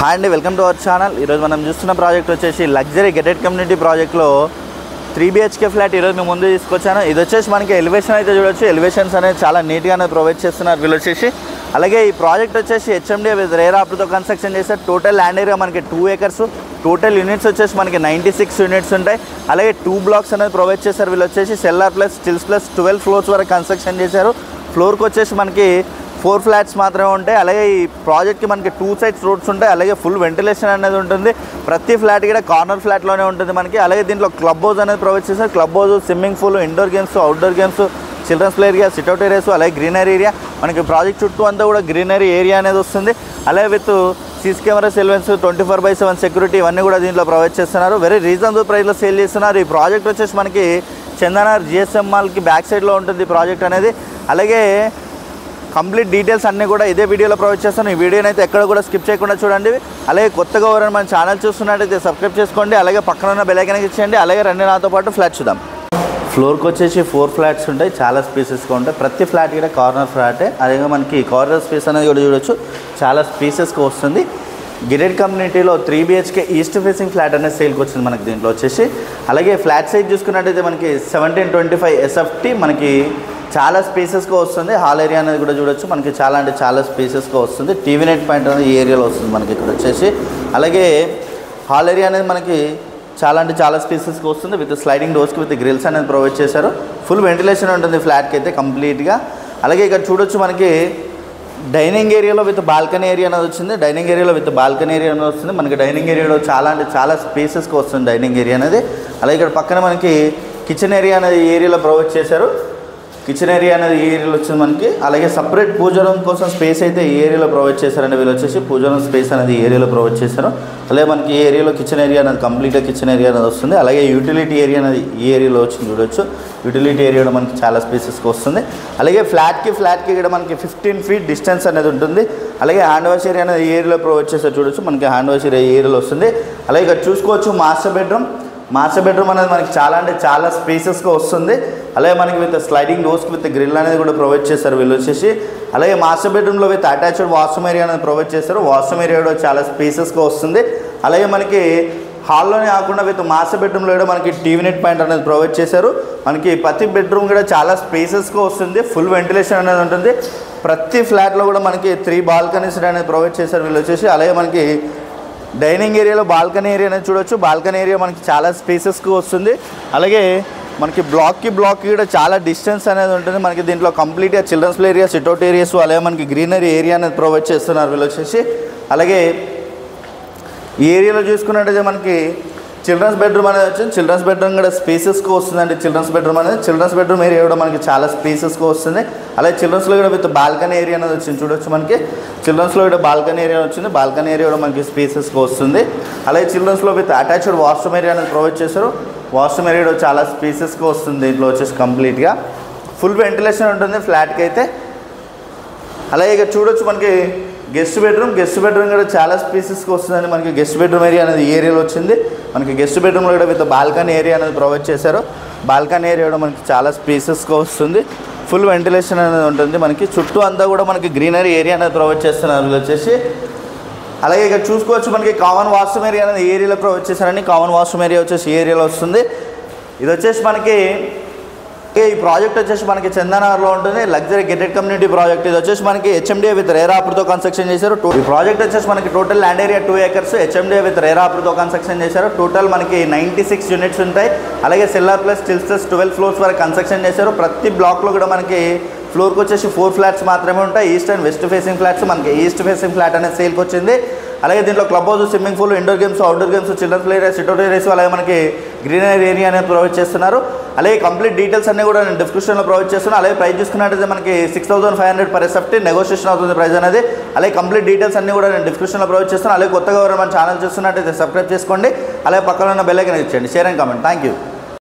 Hi అండి, welcome to our channel. ఈరోజు మనం చూస్తున్న ప్రాజెక్ట్ వచ్చేసి లగ్జరీ గెటెడ్ కమ్యూనిటీ ప్రాజెక్ట్లో 3 BHK ఫ్లాట్ ఈరోజు మేము ముందు తీసుకొచ్చాను. ఇది వచ్చేసి మనకి ఎలివేషన్ అయితే చూడొచ్చు. ఎలివేషన్స్ అనేది చాలా నీట్గానే ప్రొవైడ్ చేస్తున్నారు వీళ్ళు వచ్చేసి. అలాగే ఈ ప్రాజెక్ట్ వచ్చేసి HMDA విత్ రేరా అప్రూవ్తో కన్స్ట్రక్షన్ చేశారు. టోటల్ ల్యాండ్ ఏరియా మనకి 2 acres. టోటల్ యూనిట్స్ వచ్చేసి మనకి 96 యూనిట్స్ ఉంటాయి. అలాగే 2 blocks అనేది ప్రొవైడ్ చేశారు వీళ్ళు వచ్చేసి. Cellar plus stilts plus 12 floors వరకు కన్స్ట్రక్షన్ చేశారు. ఫ్లోర్కి వచ్చేసి మనకి 4 ఫ్లాట్స్ మాత్రమే ఉంటాయి. అలాగే ఈ ప్రాజెక్ట్కి మనకి 2 sides రోడ్స్ ఉంటాయి. అలాగే ఫుల్ వెంటిలేషన్ అనేది ఉంటుంది. ప్రతి ఫ్లాట్ కూడా కార్నర్ ఫ్లాట్లోనే ఉంటుంది మనకి. అలాగే దీంట్లో క్లబ్ హౌస్ అనేది ప్రొవైడ్ చేశారు. Club house, swimming pool, indoor games, outdoor games, children's play area, sit out areas, అలాగే గ్రీనరీ ఏరియా. మనకి ప్రాజెక్ట్ చుట్టూ అంతా కూడా గ్రీనరీ ఏరియా అనేది వస్తుంది. అలాగే with CC camera surveillance, 24/7 security ఇవన్నీ కూడా దీంట్లో ప్రొవైడ్ చేస్తున్నారు. వెరీ రీజనబుల్ ప్రైస్లో సేల్ చేస్తున్నారు. ఈ ప్రాజెక్ట్ వచ్చేసి మనకి చందనగర్ GSM మాల్కి బ్యాక్ సైడ్లో ఉంటుంది ఈ ప్రాజెక్ట్ అనేది. అలాగే కంప్లీట్ డీటెయిల్స్ అన్నీ కూడా ఇదే వీడియోలో ప్రొవైడ్ చేస్తాను. ఈ వీడియోని అయితే ఎక్కడ కూడా స్కిప్ చేయకుండా చూడండి. అలాగే కొత్తగా ఎవరైనా మన ఛానల్ చూస్తున్నట్టయితే సబ్స్క్రైబ్ చేసుకోండి. అలాగే పక్కన ఉన్న బెల్ ఐకాన్ ఇచ్చేయండి. అలాగే రండి నాతో పాటు ఫ్లాట్ చూద్దాం. ఫ్లోర్కి వచ్చేసి 4 ఫ్లాట్స్ ఉంటాయి. చాలా స్పేసెస్గా ఉంటాయి. ప్రతి ఫ్లాట్ కూడా కార్నర్ ఫ్లాటే. అలాగే మనకి కార్నర్ స్పేస్ అనేది కూడా చూడొచ్చు, చాలా స్పేసెస్గా వస్తుంది. గెటెడ్ కమ్యూనిటీలో 3 BHK ఈస్ట్ ఫేసింగ్ ఫ్లాట్ అనేది సేల్కి వచ్చింది మనకి దీంట్లో వచ్చేసి. అలాగే ఫ్లాట్ సైజ్ చూసుకున్నట్టయితే మనకి 1725 SFT మనకి చాలా స్పేసెస్గా వస్తుంది. హాల్ ఏరియా అనేది కూడా చూడొచ్చు, మనకి చాలా అంటే చాలా స్పేసెస్గా వస్తుంది. టీవీ నెట్ పాయింట్ అనేది ఈ ఏరియాలో వస్తుంది మనకి ఇక్కడ వచ్చేసి. అలాగే హాల్ ఏరియా అనేది మనకి చాలా అంటే చాలా స్పేసెస్గా వస్తుంది. విత్ స్లైడింగ్ డోర్స్కి విత్ గ్రిల్స్ అనేది ప్రొవైడ్ చేశారు. ఫుల్ వెంటిలేషన్ ఉంటుంది ఫ్లాట్కి అయితే కంప్లీట్గా. అలాగే ఇక్కడ చూడొచ్చు మనకి డైనింగ్ ఏరియాలో విత్ బాల్కనీ ఏరియా అనేది వచ్చింది. డైనింగ్ ఏరియాలో విత్ బాల్కనీ ఏరియా అనేది వస్తుంది. మనకి డైనింగ్ ఏరియాలో చాలా అంటే చాలా స్పేసెస్గా వస్తుంది డైనింగ్ ఏరియా అనేది. అలాగే ఇక్కడ పక్కన మనకి కిచెన్ ఏరియా అనేది ఈ ఏరియాలో ప్రొవైడ్ చేశారు. కిచెన్ ఏరియా అనేది ఈ ఏరియాలో వచ్చింది మనకి. అలాగే సపరేట్ పూజ రూమ్ కోసం స్పేస్ అయితే ఈ ఏరియాలో ప్రొవైడ్ చేశారండి వీళ్ళు వచ్చేసి. పూజ రూమ్ స్పేస్ అనేది ఈ ఏరియాలో ప్రొవైడ్ చేశారు. అలాగే మనకి ఈ ఏరియాలో కిచెన్ ఏరియా అనేది కంప్లీట్గా కిచెన్ ఏరియా అనేది వస్తుంది. అలాగే యూటిలిటీ ఏరియా అనేది ఈ ఏరియాలో వచ్చింది చూడొచ్చు. యూటిలిటీ ఏరియాలో మనకి చాలా స్పేసెస్కి వస్తుంది. అలాగే ఫ్లాట్కి ఇక్కడ మనకి 15 feet డిస్టెన్స్ అనేది ఉంటుంది. అలాగే హ్యాండ్ వాష్ ఏరియా అనేది ఈ ఏరియాలో ప్రొవైడ్ చేస్తారు చూడొచ్చు. మనకి హ్యాండ్ వాష్ ఏరియా ఈ ఏరియాలో వస్తుంది. అలాగే ఇక్కడ చూసుకోవచ్చు మాస్టర్ బెడ్రూమ్ అనేది మనకి చాలా అంటే చాలా స్పేసెస్గా వస్తుంది. అలాగే మనకి విత్ స్లైడింగ్ డోర్స్కి విత్ గ్రిల్ అనేది కూడా ప్రొవైడ్ చేస్తారు వీళ్ళు వచ్చేసి. అలాగే మాస్టర్ బెడ్రూమ్లో విత్ అటాచ్డ్ వాష్రూమ్ ఏరియా అనేది ప్రొవైడ్ చేస్తారు. వాష్రూమ్ ఏరియా కూడా చాలా స్పేసెస్గా వస్తుంది. అలాగే మనకి హాల్లోనే కాకుండా విత్ మాస్టర్ బెడ్రూమ్లో కూడా మనకి టీవీ నెట్ పాయింట్ అనేది ప్రొవైడ్ చేశారు. మనకి ప్రతి బెడ్రూమ్ కూడా చాలా స్పేసెస్గా వస్తుంది. ఫుల్ వెంటిలేషన్ అనేది ఉంటుంది. ప్రతి ఫ్లాట్లో కూడా మనకి 3 balconies అనేది ప్రొవైడ్ చేశారు వీళ్ళు వచ్చేసి. అలాగే మనకి డైనింగ్ ఏరియాలో బాల్కనీ ఏరియా అనేది చూడొచ్చు. బాల్కనీ ఏరియా మనకి చాలా స్పేసెస్గా వస్తుంది. అలాగే మనకి బ్లాక్కి కూడా చాలా డిస్టెన్స్ అనేది ఉంటుంది. మనకి దీంట్లో కంప్లీట్గా children's play area, sit out areas, అలాగే మనకి గ్రీనరీ ఏరియా అనేది ప్రొవైడ్ చేస్తున్నారు వీళ్ళు వచ్చేసి. అలాగే ఈ ఏరియాలో చూసుకున్నట్టయితే మనకి చిల్డ్రన్స్ బెడ్రూమ్ అనేది వచ్చింది. చిల్డ్రన్స్ బెడ్రూమ్ కూడా స్పేసెస్గా వస్తుందండి. చిల్డ్రన్స్ బెడ్రూమ్ ఏరియా కూడా మనకి చాలా స్పేసెస్గా వస్తుంది. అలాగే చిల్డ్రన్స్లో కూడా విత్ బాల్కనీ ఏరియా అనేది వచ్చింది చూడొచ్చు. మనకి చిల్డ్రన్స్లో కూడా బాల్కనీ ఏరియా వచ్చింది. బాల్కనీ ఏరియా కూడా మనకి స్పేసెస్గా వస్తుంది. అలాగే చిల్డ్రన్స్లో విత్ అటాచ్డ్ వాష్రూమ్ ఏరియా అనేది ప్రొవైడ్ చేశారు. వాష్రూమ్ ఏరియా కూడా చాలా స్పేసెస్గా వస్తుంది. దీంట్లో వచ్చేసి కంప్లీట్గా ఫుల్ వెంటిలేషన్ ఉంటుంది ఫ్లాట్కి అయితే. అలాగే ఇక్కడ చూడొచ్చు మనకి గెస్ట్ బెడ్రూమ్ కూడా చాలా స్పేసెస్గా వస్తుందండి. మనకి గెస్ట్ బెడ్రూమ్ ఏరియా అనేది ఈ ఏరియాలో వచ్చింది. మనకి గెస్ట్ బెడ్రూమ్లో కూడా విత్ బాల్కనీ ఏరియా అనేది ప్రొవైడ్ చేశారు. బాల్కనీ ఏరియా కూడా మనకి చాలా స్పేసెస్గా వస్తుంది. ఫుల్ వెంటిలేషన్ అనేది ఉంటుంది. మనకి చుట్టూ అంతా కూడా మనకి గ్రీనరీ ఏరియా అనేది ప్రొవైడ్ చేస్తున్నారు వచ్చేసి. అలాగే ఇక్కడ చూసుకోవచ్చు మనకి కామన్ వాష్రూమ్ ఏరియా అనేది ఏరియాలో ప్రొవైడ్ చేశారని. కామన్ వాష్రూమ్ ఏరియా వచ్చేసి ఈ ఏరియాలో వస్తుంది. ఇది వచ్చేసి మనకి ఈ ప్రాజెక్ట్ వచ్చేసి మనకి చందనగర్లో ఉంటుంది. Luxury gated community project. ఇది వచ్చేసి మనకి HMDA విత్ రేరా అప్రూవ్తో కన్స్ట్రక్షన్ చేశారు. ఈ ప్రాజెక్ట్ వచ్చేసి మనకి total land area 2 acres. HMDA with RERA అప్రూవ్తో కన్స్ట్రక్షన్ చేశారు. టోటల్ మనకి 96 యూనిట్స్ ఉంటాయి. అలాగే cellar plus stilts plus 12 floors వరకు కన్స్ట్రక్షన్ చేశారు. ప్రతి బ్లాక్లో కూడా మనకి ఫ్లోర్కి వచ్చేసి 4 ఫ్లాట్స్ మాత్రమే ఉంటాయి. East and west facing flats. మనకి ఈస్ట్ ఫేసింగ్ ఫ్లాట్ అనేది సేల్కి వచ్చింది. అలాగే దీంట్లో club house, swimming pool, indoor games, outdoor games, children's play area, sit out areas, అలాగే మనకి గ్రీనరీ ఏరియా అనేది ప్రొవైడ్ చేస్తున్నారు. అలాగే కంప్లీట్ డీటెయిల్స్ అన్నీ కూడా నేను డిస్క్రిప్షన్లో ప్రొవైడ్ చేస్తున్నాను. అలాగే ప్రైస్ చూసుకున్నట్టయితే మనకి 6500 per SFT నెగోషియేషన్ అవుతుంది ప్రైస్ అనేది. అలాగే కంప్లీట్ డీటెయిల్స్ అన్నీ కూడా నేను డిస్క్రిప్షన్లో ప్రొవైడ్ చేస్తున్నాను. అలాగే కొత్తగా ఎవరైనా మన ఛానల్ చూస్తున్నట్టయితే సబ్స్క్రైబ్ చేసుకోండి. అలాగే పక్కన ఉన్న బెల్ ఐకాన్ ఇచ్చేయండి. Share and comment. Thank you.